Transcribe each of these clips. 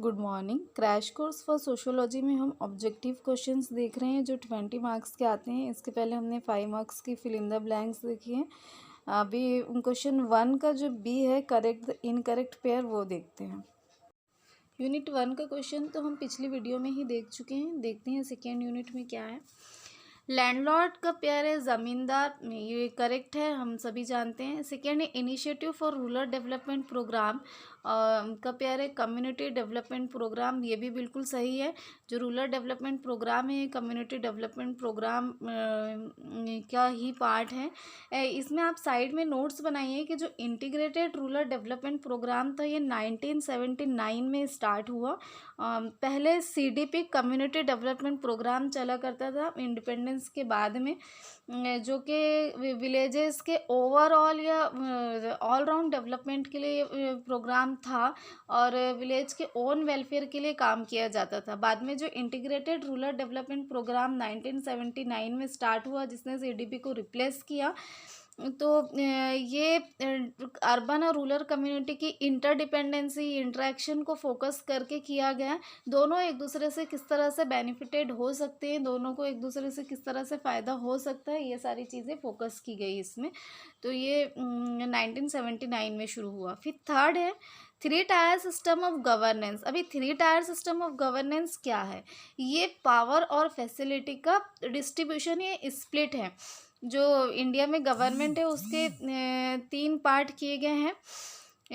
Good morning. Crash course for sociology में हम objective questions देख रहे हैं जो 20 मार्क्स के आते हैं। इसके पहले हमने 5 मार्क्स की फिल इन द ब्लैंक्स देखी है। अभी क्वेश्चन 1 का जो बी है करेक्ट द इनकरेक्ट पेयर वो देखते हैं। यूनिट 1 का क्वेश्चन तो हम पिछली वीडियो में ही देख चुके हैं। देखते हैं सेकेंड यूनिट में क्या है। लैंडलॉर्ड का पेयर है ज़मींदार, ये करेक्ट है, हम सभी जानते हैं। सेकेंड है initiative for rural development program का पेयर है कम्युनिटी डेवलपमेंट प्रोग्राम, ये भी बिल्कुल सही है। जो रूरल डेवलपमेंट प्रोग्राम है कम्युनिटी डेवलपमेंट प्रोग्राम का ही पार्ट है। इसमें आप साइड में नोट्स बनाइए कि जो इंटीग्रेटेड रूरल डेवलपमेंट प्रोग्राम था ये 1979 में स्टार्ट हुआ। पहले सीडीपी कम्युनिटी डेवलपमेंट प्रोग्राम चला करता था इंडिपेंडेंस के बाद में, जो कि विलेजेस के ओवरऑल या ऑल राउंड डेवलपमेंट के लिए प्रोग्राम था और विलेज के ओन वेलफेयर के लिए काम किया जाता था। बाद में जो इंटीग्रेटेड रूरल डेवलपमेंट प्रोग्राम 1979 में स्टार्ट हुआ जिसने सीडीपी को रिप्लेस किया, तो ये अर्बन और रूरल कम्युनिटी की इंटरडिपेंडेंसी इंटरेक्शन को फोकस करके किया गया। दोनों एक दूसरे से किस तरह से बेनिफिटेड हो सकते हैं, दोनों को एक दूसरे से किस तरह से फ़ायदा हो सकता है, ये सारी चीज़ें फोकस की गई इसमें। तो ये 1979 में शुरू हुआ। फिर थर्ड है 3 टायर सिस्टम ऑफ गवर्नेंस। अभी 3 टायर सिस्टम ऑफ गवर्नेंस क्या है? ये पावर और फैसिलिटी का डिस्ट्रीब्यूशन, ये स्प्लिट है। जो इंडिया में गवर्नमेंट है उसके 3 पार्ट किए गए हैं।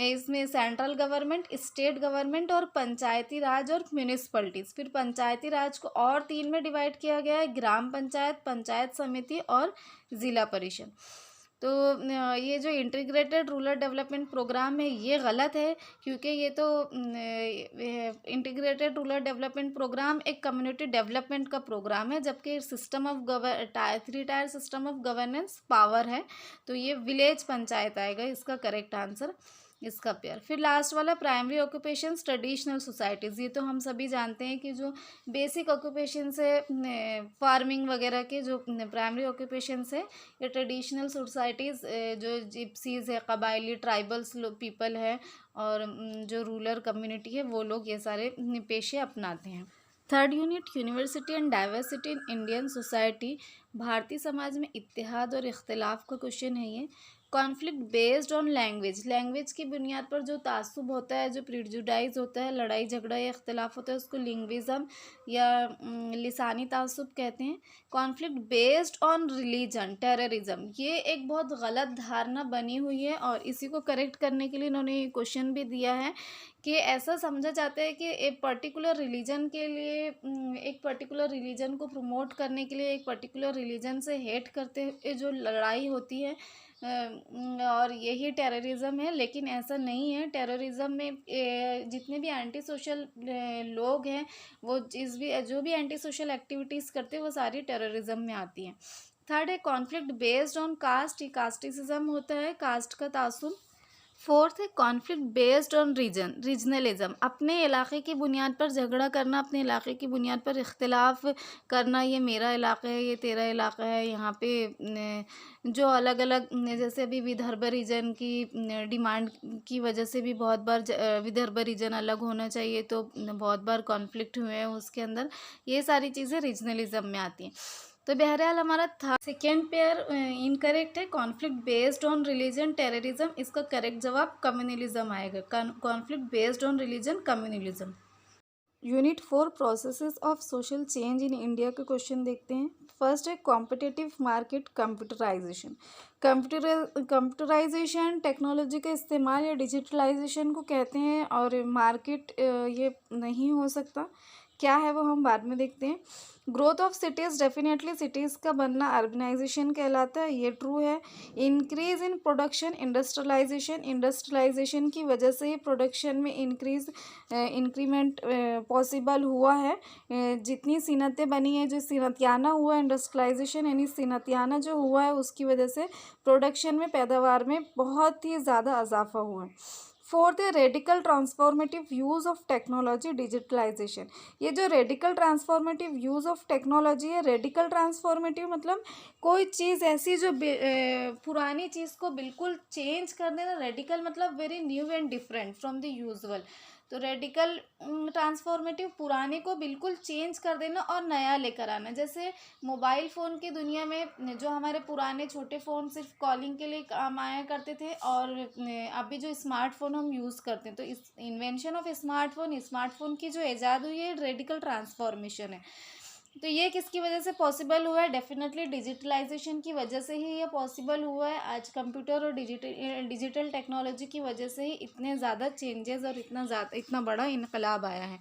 इसमें सेंट्रल गवर्नमेंट, स्टेट गवर्नमेंट और पंचायती राज और म्यूनिसिपलिटीज़। फिर पंचायती राज को और 3 में डिवाइड किया गया है, ग्राम पंचायत, पंचायत समिति और ज़िला परिषद। तो ये जो इंटीग्रेटेड रूरल डेवलपमेंट प्रोग्राम है ये गलत है, क्योंकि ये तो इंटीग्रेटेड रूरल डेवलपमेंट प्रोग्राम एक कम्युनिटी डेवलपमेंट का प्रोग्राम है, जबकि system of 3 tier system of governance power है। तो ये विलेज पंचायत आएगा इसका करेक्ट आंसर, इसका पेयर। फिर लास्ट वाला प्राइमरी ऑक्यूपेशंस ट्रेडिशनल सोसाइटीज़। ये तो हम सभी जानते हैं कि जो बेसिक ऑक्यूपेशंस है फार्मिंग वगैरह के, जो प्राइमरी ऑक्यूपेशंस है ये ट्रेडिशनल सोसाइटीज़, जो जिप्सीज़ है, कबायली ट्राइबल्स पीपल है और जो रूरल कम्युनिटी है वो लोग ये सारे पेशे अपनाते हैं। Third unit university and diversity in Indian society, Bharatiya Samaj में इत्तेहाद और इख्तिलाफ का क्वेश्चन है ये। Conflict based on language, language की बुनियाद पर जो तासुब होता है, जो प्रिजुडाइज होता है, लड़ाई झगड़ा या इख्तिलाफ होता है, उसको लिंग्विज़म या लिसानी तासुब कहते हैं। Conflict based on religion terrorism, ये एक बहुत गलत धारणा बनी हुई है और इसी को करेक्ट करने के लिए इन्होंने ये क्वेश्चन भी दिया है कि ऐसा समझा जाता है कि एक पर्टिकुलर रिलीजन के लिए, एक पर्टिकुलर रिलीजन को प्रमोट करने के लिए, एक पर्टिकुलर रिलीजन से हेट करते हुए जो लड़ाई होती है और यही टेररिज्म है। लेकिन ऐसा नहीं है। टेररिज्म में जितने भी एंटी सोशल लोग हैं, वो जो भी एंटी सोशल एक्टिविटीज़ करते हैं वो सारी टेररिज्म में आती हैं। थर्ड है कॉन्फ्लिक्ट बेस्ड ऑन कास्ट, कास्टिसिज्म होता है, कास्ट का तासुब। फोर्थ है कॉन्फ्लिक्ट बेस्ड ऑन रीजनलिज्म, अपने इलाके की बुनियाद पर झगड़ा करना, अपने इलाके की बुनियाद पर इख्तिलाफ करना, ये मेरा इलाका है, ये तेरा इलाका है। यहाँ पे जो अलग अलग, जैसे अभी विदर्भ रीजन की डिमांड की वजह से भी बहुत बार विदर्भ रीजन अलग होना चाहिए, तो बहुत बार कॉन्फ्लिक्ट हुए हैं उसके अंदर। ये सारी चीज़ें रीजनलिज्म में आती हैं। तो बहरहाल हमारा था सेकेंड पेयर इनकरेक्ट है, conflict based on religion terrorism. इसका करेक्ट जवाब कम्युनलिज्म आएगा, conflict based on religion communalism. Unit 4 processes of social change in India के क्वेश्चन देखते हैं। फर्स्ट है competitive market computerization. Computerization technology का इस्तेमाल या डिजिटलाइजेशन को कहते हैं और मार्केट ये नहीं हो सकता। क्या है वो हम बाद में देखते हैं। Growth of cities, definitely cities का बनना अर्बनाइजेशन कहलाता है, ये ट्रू है। इंक्रीज इन प्रोडक्शन, इंडस्ट्रियलाइजेशन की वजह से ही प्रोडक्शन में इंक्रीमेंट पॉसिबल हुआ है। जितनी सीनतें बनी हैं, जो सीनतियाना हुआ इंडस्ट्रियलाइजेशन, यानी सीनतियाना जो हुआ है उसकी वजह से प्रोडक्शन में, पैदावार में बहुत ही ज़्यादा इजाफा हुआ है। फोर्थ है radical transformative use of technology digitalization. ये जो radical transformative use of technology है, रेडिकल ट्रांसफॉर्मेटिव मतलब कोई चीज़ ऐसी जो पुरानी चीज़ को बिल्कुल चेंज कर देना। रेडिकल मतलब very new and different from the usual. तो रेडिकल ट्रांसफॉर्मेटिव पुराने को बिल्कुल चेंज कर देना और नया लेकर आना। जैसे मोबाइल फ़ोन की दुनिया में जो हमारे पुराने छोटे फ़ोन सिर्फ कॉलिंग के लिए काम आया करते थे, और अभी जो स्मार्टफोन हम यूज़ करते हैं, तो इस इन्वेंशन ऑफ स्मार्टफोन की जो ईजाद हुई है, रेडिकल ट्रांसफॉर्मेशन है। तो ये किसकी वजह से पॉसिबल हुआ है? डेफिनेटली डिजिटलाइजेशन की वजह से ही ये पॉसिबल हुआ है। आज कंप्यूटर और डिजिटल टेक्नोलॉजी की वजह से ही इतने ज़्यादा चेंजेस और इतना बड़ा इनकलाब आया है।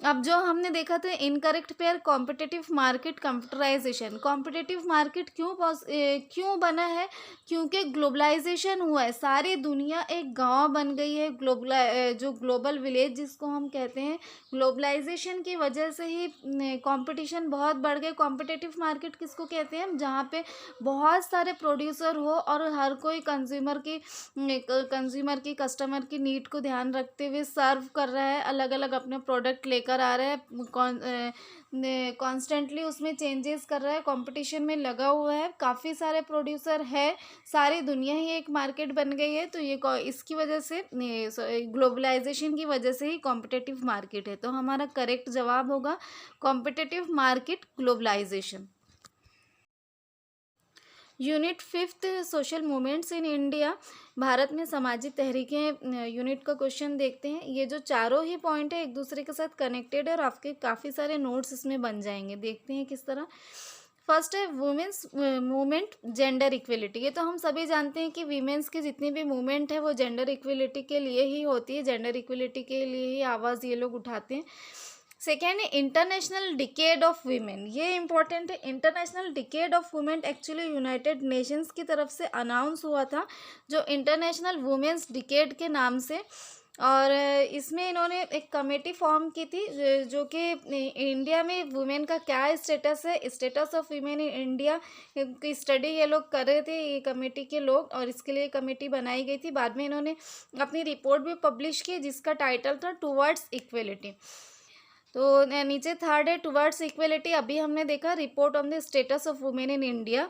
अब जो हमने देखा था incorrect pair, competitive market, computerization. Competitive market क्यों बना है? क्योंकि ग्लोबलाइजेशन हुआ है, सारी दुनिया एक गांव बन गई है। जो ग्लोबल विलेज जिसको हम कहते हैं, ग्लोबलाइजेशन की वजह से ही कंपटीशन बहुत बढ़ गए। कॉम्पिटिटिव मार्केट किसको कहते हैं? जहाँ पे बहुत सारे प्रोड्यूसर हो और हर कोई कंज्यूमर की कस्टमर की नीड को ध्यान रखते हुए सर्व कर रहा है, अलग अलग अपने प्रोडक्ट लेकर आ रहा है, कॉन्स्टेंटली उसमें चेंजेस कर रहा है, कंपटीशन में लगा हुआ है, काफ़ी सारे प्रोड्यूसर है, सारी दुनिया ही एक मार्केट बन गई है। तो ये इसकी वजह से, ग्लोबलाइजेशन की वजह से ही कॉम्पिटिटिव मार्केट है। तो हमारा करेक्ट जवाब होगा competitive market, globalization. Unit 5 social movements in India, Bharat में सामाजिक तहरीकें, यूनिट का क्वेश्चन देखते हैं। ये जो चारों ही पॉइंट है एक दूसरे के साथ कनेक्टेड है और आपके काफ़ी सारे नोट्स इसमें बन जाएंगे। देखते हैं किस तरह। फर्स्ट है वुमेंस मूवमेंट, जेंडर इक्वलिटी। ये तो हम सभी जानते हैं कि वीमेंस की जितनी भी मूवमेंट है वो जेंडर इक्वलिटी के लिए ही होती है, जेंडर इक्वलिटी के लिए ही आवाज़ ये लोग उठाते हैं। सेकेंड है इंटरनेशनल डिकेड ऑफ वीमेन, ये इंपॉर्टेंट है। International decade of women actually United Nations की तरफ से अनाउंस हुआ था, जो इंटरनेशनल वुमेन्स डिकेड के नाम से। और इसमें इन्होंने एक कमेटी फॉर्म की थी, जो कि इंडिया में वुमेन का क्या स्टेटस है, status of women in India की स्टडी ये लोग कर रहे थे, ये कमेटी के लोग, और इसके लिए कमेटी बनाई गई थी। बाद में इन्होंने अपनी रिपोर्ट भी पब्लिश की जिसका टाइटल था टुवर्ड्स इक्वलिटी। तो नीचे थर्ड है टुवर्ड्स इक्वलिटी। अभी हमने देखा report on the status of women in India,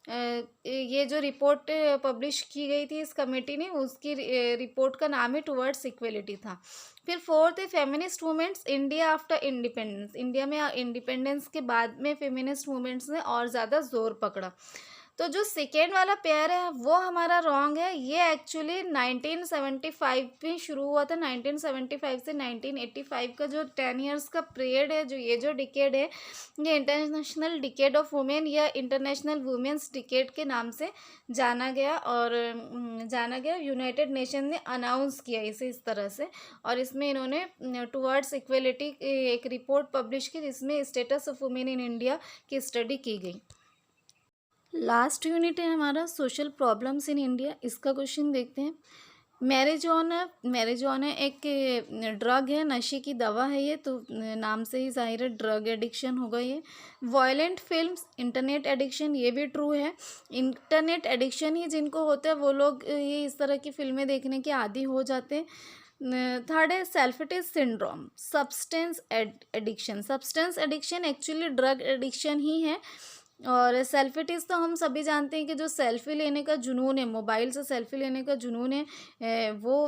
ये जो रिपोर्ट पब्लिश की गई थी इस कमेटी ने, उसकी रिपोर्ट का नाम है टुवर्ड्स इक्वलिटी था। फिर फोर्थ है feminist movements India after independence, India में इंडिपेंडेंस के बाद में फेमिनिस्ट मूवमेंट्स ने और ज़्यादा जोर पकड़ा। तो जो सेकेंड वाला पेयर है वो हमारा रॉन्ग है। ये एक्चुअली 1975 में शुरू हुआ था। 1975 से 1985 का जो 10 इयर्स का पीरियड है, जो डिकेड है, ये इंटरनेशनल डिकेड ऑफ वुमेन या इंटरनेशनल वुमेन्स डिकेड के नाम से जाना गया। यूनाइटेड नेशन ने अनाउंस किया इसे इस तरह से, और इसमें इन्होंने टुवर्ड्स इक्वलिटी एक रिपोर्ट पब्लिश की जिसमें status of women in India की स्टडी की गई। लास्ट यूनिट है हमारा सोशल प्रॉब्लम्स इन इंडिया, इसका क्वेश्चन देखते हैं। मैरिजुआना एक ड्रग है, नशे की दवा है ये, तो नाम से ही जाहिर है ड्रग एडिक्शन होगा ये। वायलेंट फिल्म्स, इंटरनेट एडिक्शन, ये भी ट्रू है। इंटरनेट एडिक्शन ही जिनको होता है वो लोग ये इस तरह की फिल्में देखने के आदी हो जाते हैं। थर्ड है selfitis syndrome, substance addiction actually drug addiction ही है। और सेल्फिटिस तो हम सभी जानते हैं कि जो सेल्फी लेने का जुनून है, मोबाइल से सेल्फी लेने का जुनून है, वो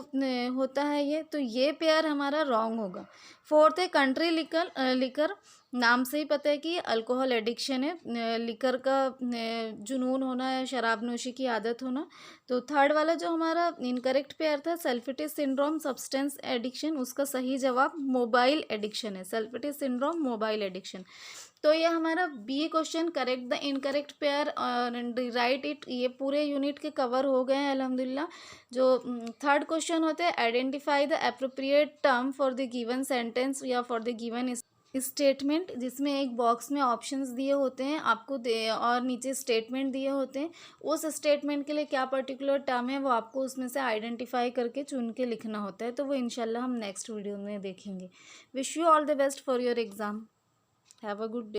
होता है ये, तो ये पेयर हमारा रॉन्ग होगा। फोर्थ है कंट्री लिकर, नाम से ही पता है कि ये अल्कोहल एडिक्शन है, लिकर का जुनून होना है, शराब नोशी की आदत होना। तो थर्ड वाला जो हमारा इनकरेक्ट पेयर था सेल्फिटिस सिंड्रोम सब्सटेंस एडिक्शन, उसका सही जवाब मोबाइल एडिक्शन है। Selfitis syndrome mobile addiction. तो ये हमारा B question correct the incorrect pair और राइट इट, ये पूरे यूनिट के कवर हो गए हैं अल्हम्दुलिल्लाह। जो थर्ड क्वेश्चन होते हैं identify the appropriate term for the given sentence या फॉर द गिवन स्टेटमेंट, जिसमें एक बॉक्स में ऑप्शंस दिए होते हैं आपको और नीचे स्टेटमेंट दिए होते हैं। उस स्टेटमेंट के लिए क्या पर्टिकुलर टर्म है वो आपको उसमें से आइडेंटिफाई करके चुन के लिखना होता है। तो वो इंशाल्लाह हम नेक्स्ट वीडियो में देखेंगे। Wish you all the best for your exam. Have a good day.